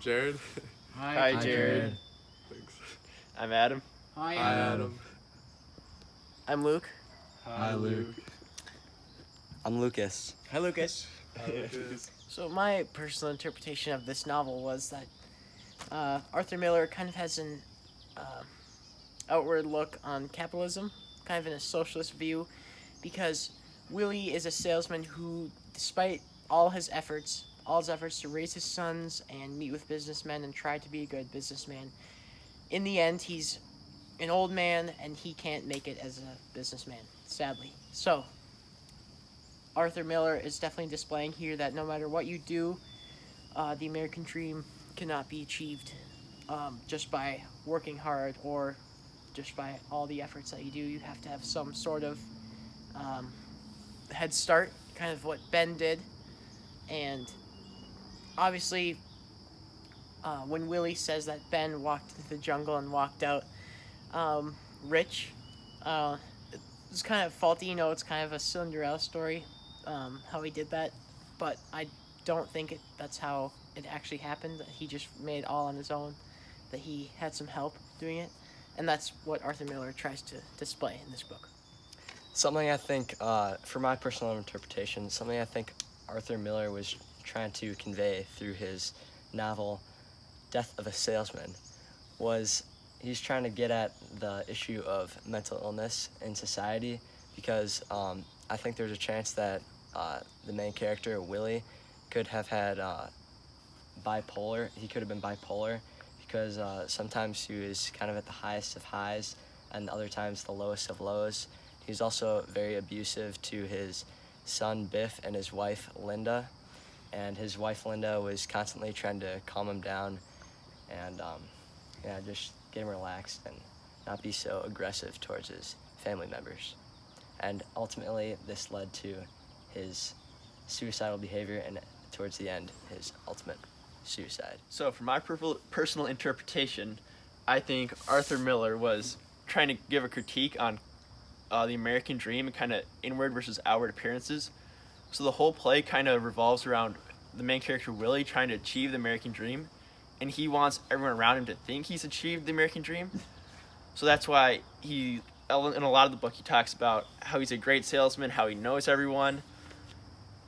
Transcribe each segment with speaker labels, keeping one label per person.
Speaker 1: Jared.
Speaker 2: Hi, Jared.
Speaker 1: Thanks.
Speaker 2: I'm Adam.
Speaker 3: Hi,
Speaker 1: Hi, Adam.
Speaker 4: I'm Luke.
Speaker 1: Hi, Luke.
Speaker 5: I'm Lucas.
Speaker 2: Hi, Lucas.
Speaker 1: Hi, Lucas.
Speaker 4: So my personal interpretation of this novel was that Arthur Miller kind of has an outward look on capitalism, kind of in a socialist view, because Willie is a salesman who, despite all his efforts to raise his sons and meet with businessmen and try to be a good businessman, in the end he's an old man and he can't make it as a businessman, sadly. So Arthur Miller is definitely displaying here that no matter what you do, the American dream cannot be achieved just by working hard or just by all the efforts that you do. You have to have some sort of head start, kind of what Ben did. And obviously, when Willie says that Ben walked into the jungle and walked out rich, it's kind of faulty. You know, it's kind of a Cinderella story, how he did that. But I don't think that's how it actually happened. That he just made it all on his own. That he had some help doing it. And that's what Arthur Miller tries to display in this book.
Speaker 5: Something I think, for my personal interpretation, something I think Arthur Miller was trying to convey through his novel Death of a Salesman was he's trying to get at the issue of mental illness in society, because I think there's a chance that the main character, Willie, could have had bipolar. He could have been bipolar, because sometimes he was kind of at the highest of highs and other times the lowest of lows. He's also very abusive to his son Biff and his wife Linda, and his wife Linda was constantly trying to calm him down and just get him relaxed and not be so aggressive towards his family members. And ultimately this led to his suicidal behavior and towards the end his ultimate suicide.
Speaker 2: So, for my personal interpretation, I think Arthur Miller was trying to give a critique on the American dream and kind of inward versus outward appearances. So the whole play kind of revolves around the main character Willie trying to achieve the American dream, and he wants everyone around him to think he's achieved the American dream. So that's why in a lot of the book he talks about how he's a great salesman, how he knows everyone,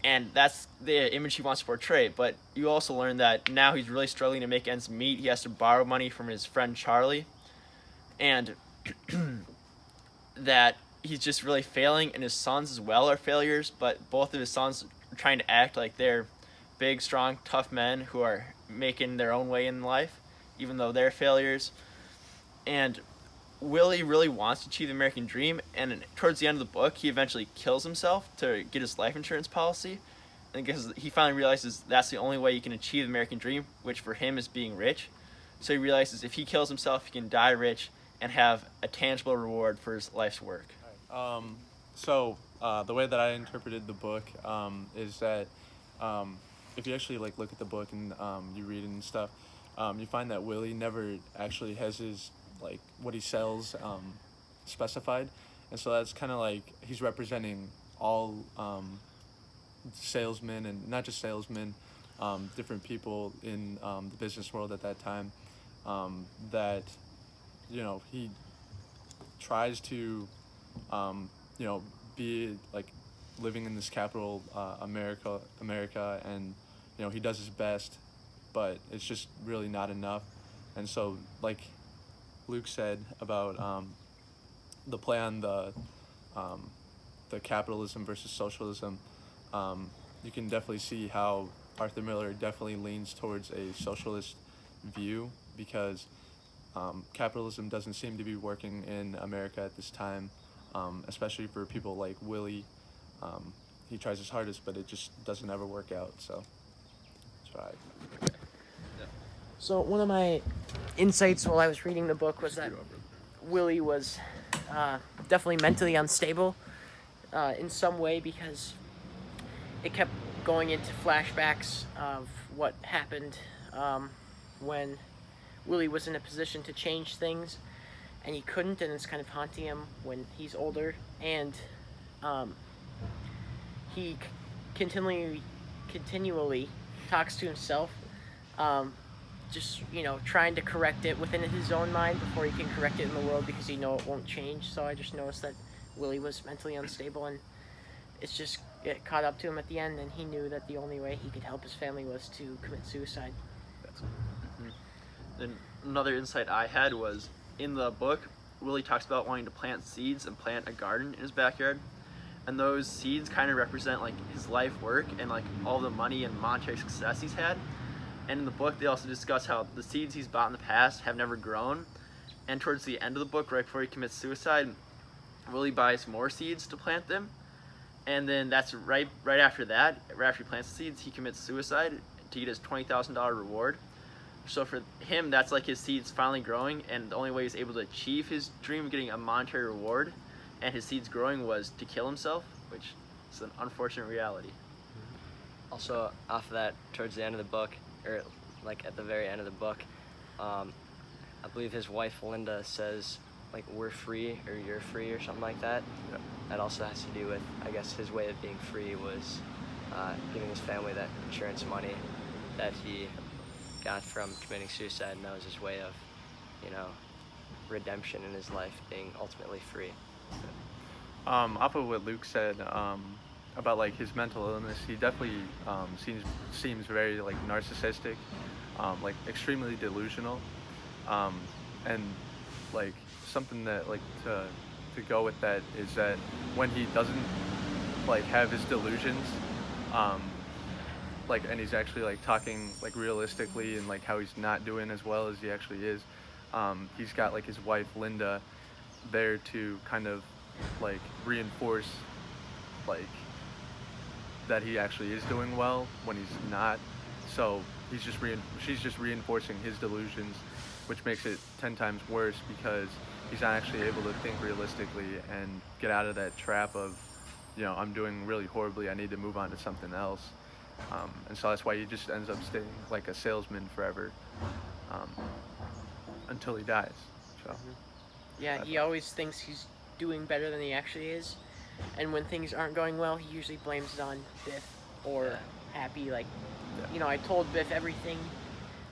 Speaker 2: and that's the image he wants to portray. But you also learn that now he's really struggling to make ends meet. He has to borrow money from his friend Charlie, and that he's just really failing, and his sons as well are failures, but both of his sons are trying to act like they're big, strong, tough men who are making their own way in life, even though they're failures. And Willie really wants to achieve the American dream, and towards the end of the book, he eventually kills himself to get his life insurance policy, and because he finally realizes that's the only way you can achieve the American dream, which for him is being rich. So he realizes if he kills himself, he can die rich and have a tangible reward for his life's work.
Speaker 1: So the way that I interpreted the book is that if you actually look at the book and you read it and stuff, you find that Willie never actually has his what he sells specified, and so that's kind of he's representing all salesmen, and not just salesmen, different people in the business world at that time, that he tries to be living in this capital America, and he does his best, but it's just really not enough. And so Luke said about the play on the capitalism versus socialism, you can definitely see how Arthur Miller definitely leans towards a socialist view, because capitalism doesn't seem to be working in America at this time, especially for people like Willie. He tries his hardest, but it just doesn't ever work out. So that's right.
Speaker 4: So one of my insights while I was reading the book was that Willie was definitely mentally unstable in some way, because it kept going into flashbacks of what happened when Willie was in a position to change things and he couldn't, and it's kind of haunting him when he's older. And he continually talks to himself just trying to correct it within his own mind before he can correct it in the world because he know it won't change. So I just noticed that Willie was mentally unstable, and it caught up to him at the end, and he knew that the only way he could help his family was to commit suicide.
Speaker 2: Then another insight I had was in the book, Willie talks about wanting to plant seeds and plant a garden in his backyard. And those seeds kind of represent like his life work and like all the money and monetary success he's had. And in the book, they also discuss how the seeds he's bought in the past have never grown. And towards the end of the book, right before he commits suicide, Willie buys more seeds to plant them. And then that's right after that, right after he plants the seeds, he commits suicide to get his $20,000 reward. So for him, that's like his seeds finally growing, and the only way he's able to achieve his dream of getting a monetary reward and his seeds growing was to kill himself, which is an unfortunate reality.
Speaker 5: Also, off of that, towards the end of the book, or like at the very end of the book, I believe his wife Linda says, like, we're free or you're free or something like that.
Speaker 1: Yeah.
Speaker 5: That also has to do with, I guess, his way of being free was giving his family that insurance money that he got from committing suicide, and that was his way of, redemption in his life, being ultimately free.
Speaker 1: Off of what Luke said about like his mental illness, he definitely seems very like narcissistic, like extremely delusional, and like something that like to go with that is that when he doesn't like have his delusions, like, and he's actually like talking like realistically and like how he's not doing as well as he actually is, he's got like his wife Linda there to kind of like reinforce like that he actually is doing well when he's not. So she's just reinforcing his delusions, which makes it 10 times worse because he's not actually able to think realistically and get out of that trap of, I'm doing really horribly, I need to move on to something else. And so that's why he just ends up staying like a salesman forever, until he dies. So
Speaker 4: Yeah, he always thinks he's doing better than he actually is, and when things aren't going well, he usually blames it on Biff or Happy. Like, I told Biff everything.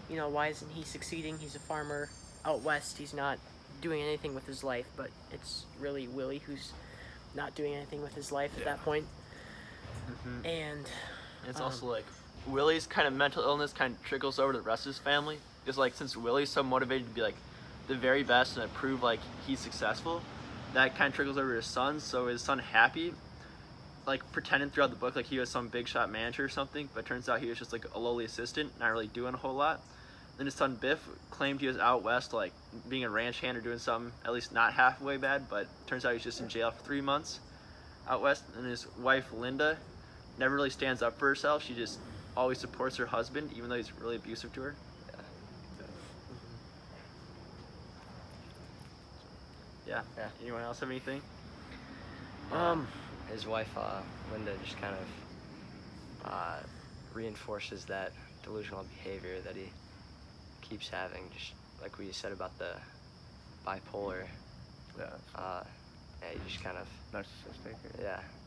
Speaker 4: Why isn't he succeeding? He's a farmer out west. He's not doing anything with his life, but it's really Willie who's not doing anything with his life at that point. And
Speaker 2: it's also like Willie's kind of mental illness kind of trickles over to the rest of his family. It's like since Willie's so motivated to be like the very best and to prove like he's successful, that kind of trickles over to his son. So his son Happy, like pretending throughout the book like he was some big shot manager or something, but turns out he was just like a lowly assistant, not really doing a whole lot. Then his son Biff claimed he was out west, like being a ranch hand or doing something at least not halfway bad, but turns out he's just in jail for 3 months out west. And his wife Linda never really stands up for herself. She just always supports her husband, even though he's really abusive to her. Yeah. Anyone else have anything?
Speaker 5: His wife Linda just kind of reinforces that delusional behavior that he keeps having, just like we said about the bipolar.
Speaker 1: yeah,
Speaker 5: He just kind of
Speaker 1: narcissistic.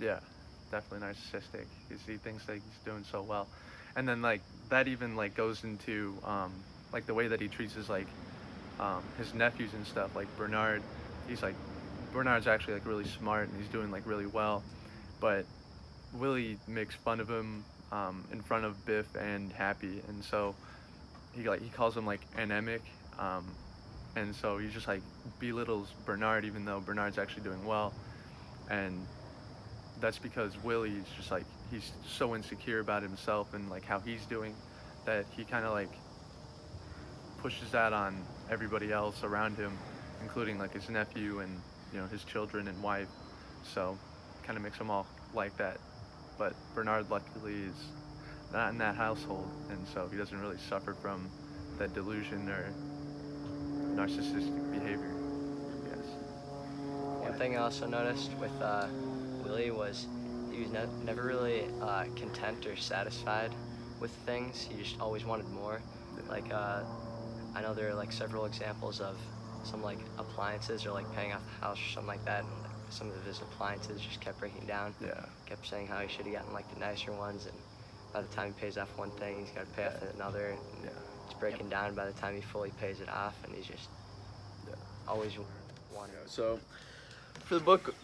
Speaker 5: yeah.
Speaker 1: Definitely narcissistic because he thinks that he's doing so well, and then like that even like goes into like the way that he treats his like his nephews and stuff. Like Bernard, Bernard's actually like really smart and he's doing like really well, but Willie makes fun of him in front of Biff and Happy, and so he calls him like anemic, and so he just like belittles Bernard even though Bernard's actually doing well, and that's because Willie's just like he's so insecure about himself and like how he's doing that he kind of like pushes that on everybody else around him, including like his nephew and his children and wife. So kind of makes them all like that. But Bernard luckily is not in that household, and so he doesn't really suffer from that delusion or narcissistic behavior, I guess.
Speaker 5: One thing I also noticed with Willie was he was never really content or satisfied with things. He just always wanted more. Like I know there are like several examples of some like appliances or like paying off the house or something like that, and like, some of his appliances just kept breaking down. Kept saying how he should have gotten like the nicer ones, and by the time he pays off one thing, he's got to pay off another. And breaking down by the time he fully pays it off, and he's just always wanting.
Speaker 2: So, for the book,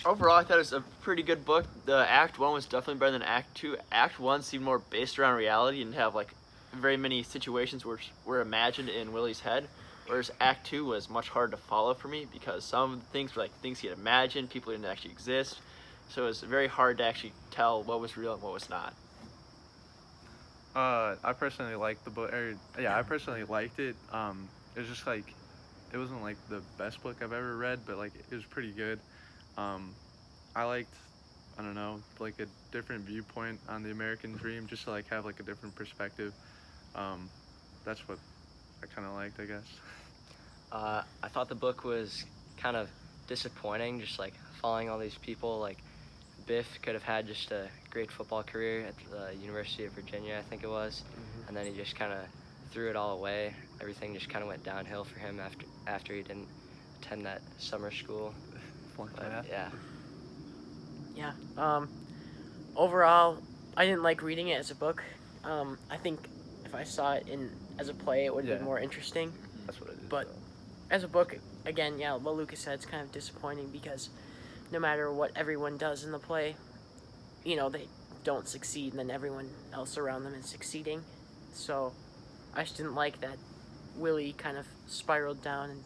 Speaker 2: overall, I thought it was a pretty good book. The Act 1 was definitely better than Act 2. Act 1 seemed more based around reality and have like very many situations which were imagined in Willie's head, whereas Act 2 was much harder to follow for me because some of the things were like things he had imagined, people didn't actually exist. So it was very hard to actually tell what was real and what was not.
Speaker 1: I personally liked the book. I personally liked it. It was just like, it wasn't like the best book I've ever read, but like it was pretty good. I liked, I don't know, like a different viewpoint on the American dream, just to like have like a different perspective. That's what I kind of liked, I guess.
Speaker 5: I thought the book was kind of disappointing, just like following all these people. Like Biff could have had just a great football career at the University of Virginia, I think it was, and then he just kind of threw it all away. Everything just kind of went downhill for him after he didn't attend that summer school. But, yeah.
Speaker 4: Yeah. Overall, I didn't like reading it as a book. I think if I saw it as a play, it would have been more interesting.
Speaker 1: That's what it is.
Speaker 4: But as a book, again, yeah, what Lucas said, it's kind of disappointing because no matter what everyone does in the play, you know, they don't succeed, and then everyone else around them is succeeding. So I just didn't like that Willie kind of spiraled down and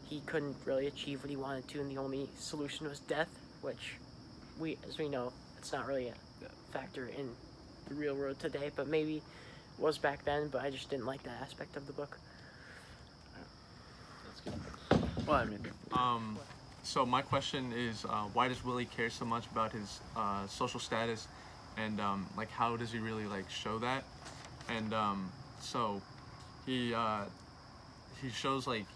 Speaker 4: he couldn't really achieve what he wanted to, and the only solution was death, which as we know, it's not really a factor in the real world today, but maybe was back then. But I just didn't like that aspect of the book.
Speaker 1: Well, I mean, so my question is, why does Willie care so much about his social status, and like how does he really like show that? And so he shows like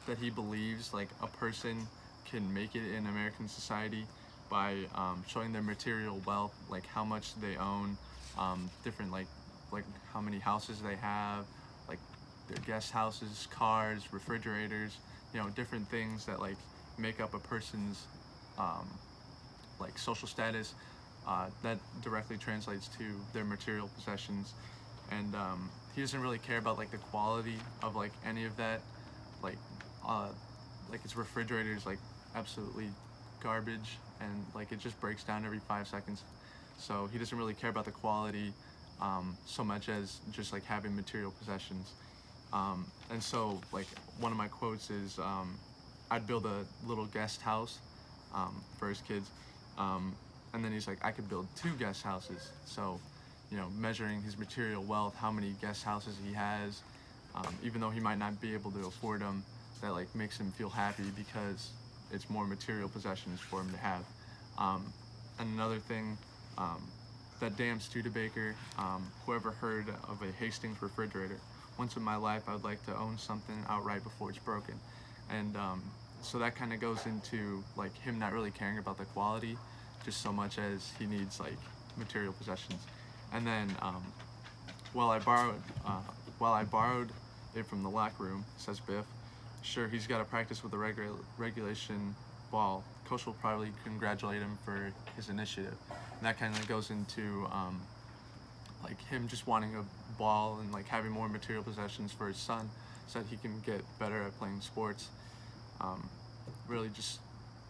Speaker 1: that he believes like a person can make it in American society by showing their material wealth, like how much they own, different like how many houses they have, like their guest houses, cars, refrigerators, you know, different things that like make up a person's like social status. That directly translates to their material possessions, and he doesn't really care about like the quality of like any of that, like his refrigerator is like absolutely garbage, and like it just breaks down every 5 seconds. So he doesn't really care about the quality so much as just like having material possessions. And so like one of my quotes is, I'd build a little guest house for his kids, and then he's like, I could build 2 guest houses. So, you know, measuring his material wealth, how many guest houses he has, even though he might not be able to afford them, that like makes him feel happy because it's more material possessions for him to have. And another thing, that damn Studebaker, whoever heard of a Hastings refrigerator? Once in my life, I would like to own something outright before it's broken. And so that kind of goes into like him not really caring about the quality, just so much as he needs like material possessions. And then while I borrowed it from the locker room, says Biff, sure, he's got to practice with the regulation ball. Coach will probably congratulate him for his initiative. And that kind of goes into like him just wanting a ball and like having more material possessions for his son so that he can get better at playing sports. Really just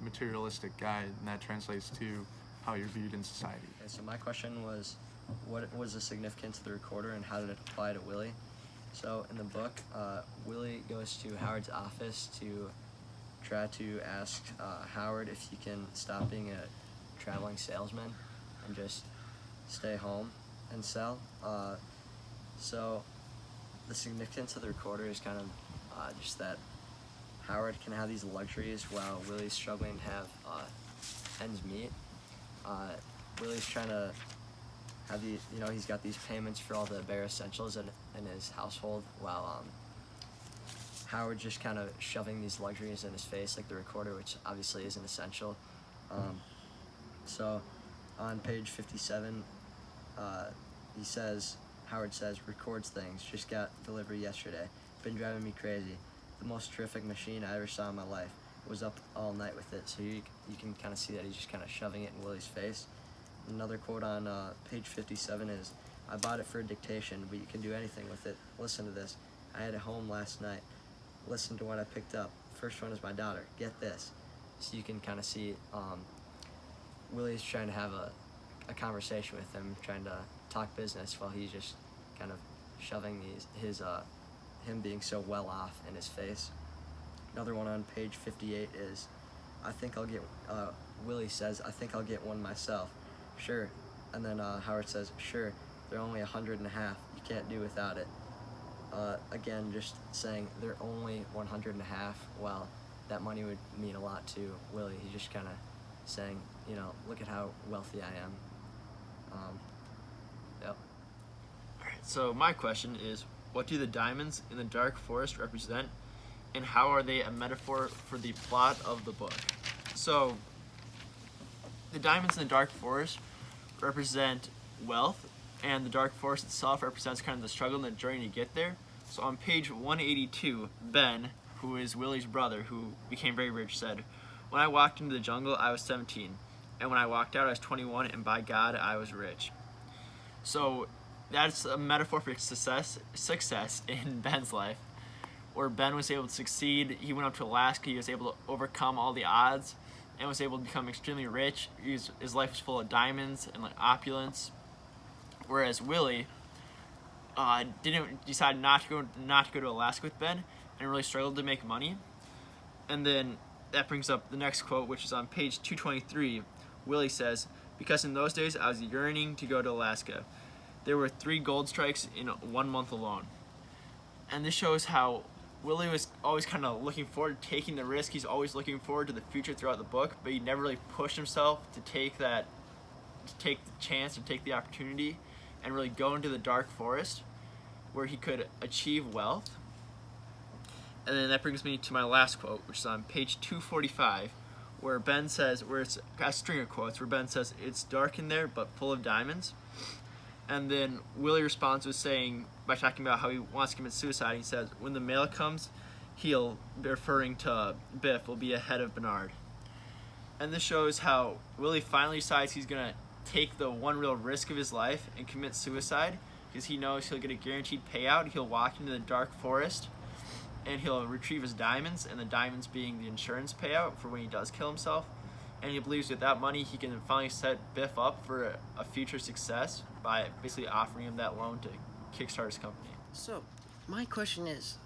Speaker 1: materialistic guy, and that translates to how you're viewed in society.
Speaker 5: Okay, so my question was, what was the significance of the recorder and how did it apply to Willie? So in the book, Willie goes to Howard's office to try to ask Howard if he can stop being a traveling salesman and just stay home and sell. So the significance of the recorder is kind of just that Howard can have these luxuries while Willie's struggling to have ends meet. Willie's trying to have he's got these payments for all the bare essentials in his household, while Howard's just kind of shoving these luxuries in his face, like the recorder, which obviously isn't essential. So on page 57, Howard says, records things, just got delivery yesterday, been driving me crazy. The most terrific machine I ever saw in my life. Was up all night with it. So you can kind of see that he's just kind of shoving it in Willie's face. Another quote on page 57 is, I bought it for dictation, but you can do anything with it. Listen to this. I had it home last night. Listen to what I picked up. First one is my daughter. Get this. So you can kind of see Willie's trying to have a conversation with him, trying to talk business while he's just kind of shoving him being so well off in his face. Another one on page 58 is, Willie says, I think I'll get one myself. Sure. And then Howard says, sure, they're only 100 and a half. You can't do without it. Again, just saying they're only 100 and a half. Well, that money would mean a lot to Willie. He's just kind of saying, look at how wealthy I am. Yep.
Speaker 2: Alright, so my question is, what do the diamonds in the dark forest represent, and how are they a metaphor for the plot of the book? So, the diamonds in the dark forest represent wealth, and the dark forest itself represents kind of the struggle and the journey to get there. So on page 182, Ben, who is Willie's brother, who became very rich, said, "When I walked into the jungle, I was 17, and when I walked out, I was 21, and by God, I was rich." So that's a metaphor for success in Ben's life, where Ben was able to succeed. He went up to Alaska. He was able to overcome all the odds and was able to become extremely rich. His life was full of diamonds and opulence. Whereas Willie decided not to go to Alaska with Ben and really struggled to make money. And then that brings up the next quote, which is on page 223. Willie says, "Because in those days I was yearning to go to Alaska. There were 3 gold strikes in 1 month alone." And this shows how Willie was always kind of looking forward to taking the risk. He's always looking forward to the future throughout the book, but he never really pushed himself to take the chance, to take the opportunity, and really go into the dark forest where he could achieve wealth. And then that brings me to my last quote, which is on page 245, where it's a string of quotes, where Ben says, "It's dark in there, but full of diamonds." And then Willie responds by talking about how he wants to commit suicide. He says, "When the mail comes, he'll," referring to Biff, "will be ahead of Bernard." And this shows how Willie finally decides he's going to take the one real risk of his life and commit suicide, because he knows he'll get a guaranteed payout. He'll walk into the dark forest and he'll retrieve his diamonds, and the diamonds being the insurance payout for when he does kill himself. And he believes with that money he can finally set Biff up for a future success by basically offering him that loan to kickstart his company.
Speaker 4: So, my question is,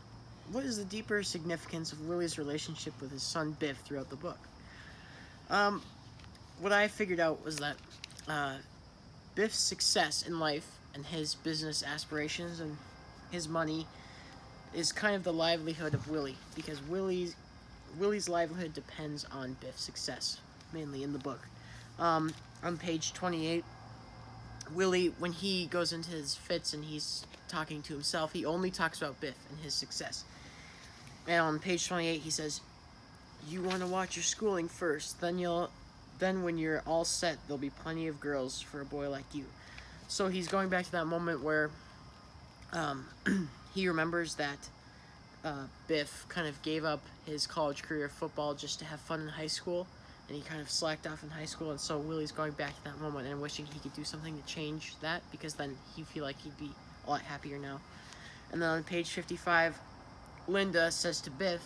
Speaker 4: what is the deeper significance of Willie's relationship with his son Biff throughout the book? What I figured out was that Biff's success in life and his business aspirations and his money is kind of the livelihood of Willie, because Willie's livelihood depends on Biff's success, mainly in the book. On page 28, Willie, when he goes into his fits and he's talking to himself, he only talks about Biff and his success. And on page 28, he says, "You want to watch your schooling first, then when you're all set, there'll be plenty of girls for a boy like you." So he's going back to that moment where he remembers that Biff kind of gave up his college career of football just to have fun in high school, and he kind of slacked off in high school, and so Willie's going back to that moment and wishing he could do something to change that, because then he'd feel like he'd be a lot happier now. And then on page 55, Linda says to Biff,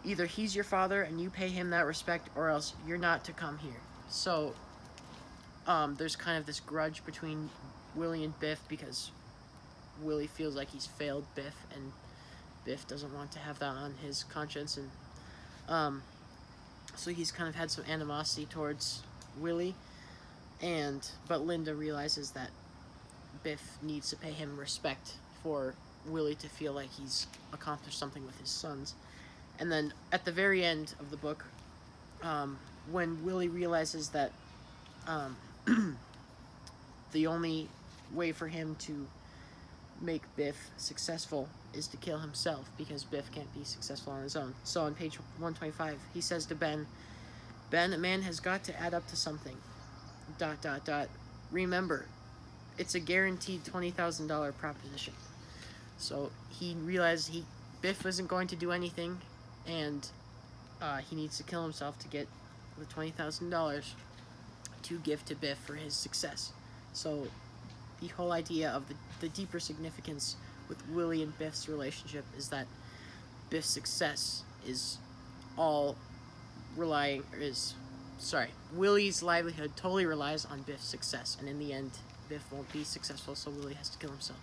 Speaker 4: "Either he's your father and you pay him that respect, or else you're not to come here." So there's kind of this grudge between Willie and Biff, because Willie feels like he's failed Biff, and Biff doesn't want to have that on his conscience, and so he's kind of had some animosity towards Willie, but Linda realizes that Biff needs to pay him respect for Willie to feel like he's accomplished something with his sons. And then at the very end of the book, when Willie realizes that the only way for him to make Biff successful is to kill himself, because Biff can't be successful on his own. So on page 125, he says to Ben, "Ben, a man has got to add up to something. ... Remember, it's a guaranteed $20,000 proposition." So he realized Biff isn't going to do anything, and he needs to kill himself to get the $20,000 to give to Biff for his success. So the whole idea of the deeper significance with Willie and Biff's relationship is that Biff's success is all relying is sorry, Willie's livelihood totally relies on Biff's success, and in the end, Biff won't be successful, so Willie has to kill himself.